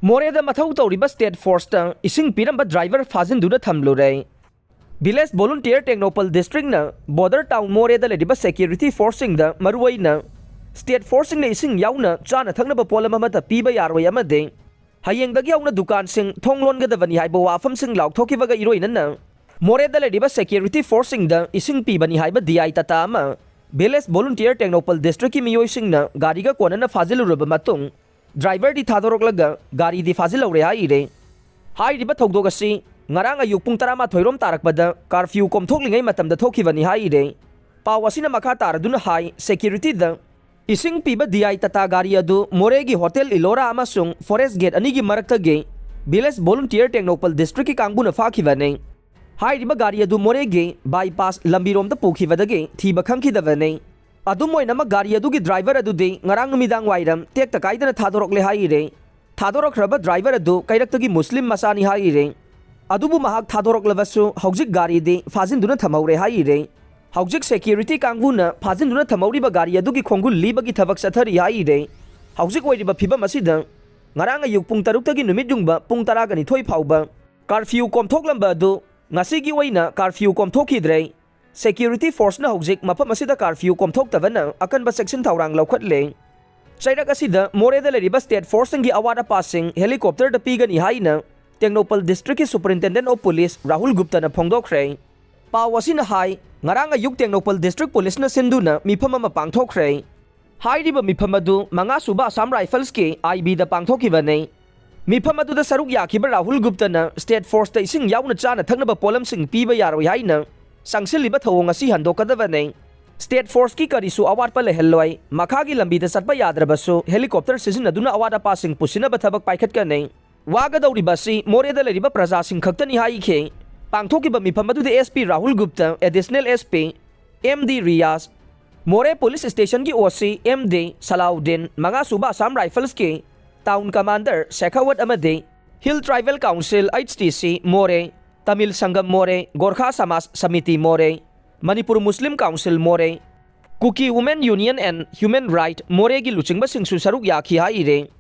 Moreh Mathou Touriba State Force Esing Piramba driver Fajinduna Thamlure. Village Volunteer Technopal District na Border Town Moreh Lediba Security Forcing the Maruay na State Forcing na Esing Yauna Chana Thangnaba Polamamata Piba Yarway Amade. Hayeng Dagyauna Dukan Sing Thonglon Gadavani Haibo Afam Sing Lauk Tokivaga Iroina. Moreh Lediba Security Forcing the Esing Pibani Haiba Di Tatama. Village Volunteer Technopal District Mioy Sing na Gariga Kwanana Faziluraba Matung. Driver di thadoroklaga gari di fazilaure haire hairiba thogdogasi ngaranga yukpung tarama thoirom tarakbada curfew komthoklingai matamda thokibani haire pawasina makha taraduna hai security da ising piba diai tata gari adu moregi hotel ilora amasung forest gate anigi marakta ge village volunteer technopal district ki kangbuna fakhibane hairiba gari adu moregi bypass lambirom da pukhibadage thiba khangkhidavane Adumoinama gari adugi driver adudi ngarang midang wairam tek takaidana thadorokle haire thadorokraba driver adu kairaktagi muslim masani haire adubu mahak thadoroklabasu haujik gari de fajinduna thamure haire haujik security kangbuna fajinduna thamauriba gari adugi khongul libagi thabak sathari haire haujik oiriba phiba masida ngarang ayukpung taruktagi numit jungba pung taragani thoi phauba curfew komthoklamba adu ngasigi oina curfew komthokidre Security Force na hojik mapam asida curfew komthoktabana akanba section thaurang laukhatle chairak asida Moreh leriba State Force ngi awada passing helicopter da pigani haina Technopal District ki Superintendent of Police Rahul Gupta na phongdokre pawasina hai ngaranga yuk Technopal District Police na sinduna mifam ama pangthokre hairiba mifam adu manga suba Assam Rifles ki IB da pangthokibane mifam adu da saruk yakiba Rahul Gupta na State Force ta ising yauna chana thangnaba polam sing piba yaroi haina Sangsiliba thawong asi handokadavane State Force ki karisu award pa lehelloy makhagi lambi da satpa yadrabasu helicopter sizinaduna awada passing pusina bathabak paikhat kane wagadawri basi Moreh leriba praja sing khaktani haikhe pangthokiba mifam adu de SP Rahul Gupta additional SP MD Riyaz Moreh Police Station ki OC MD Salaudin manga suba Assam Rifles ki Town Commander Shekhawat amade Hill Tribal Council HTC Moreh Tamil Sangam Moreh, Gorkha Samas Samiti Moreh, Manipur Muslim Council Moreh, Kuki Women Union and Human Right Moreh gi luchingba singsu saruk yakhi haire.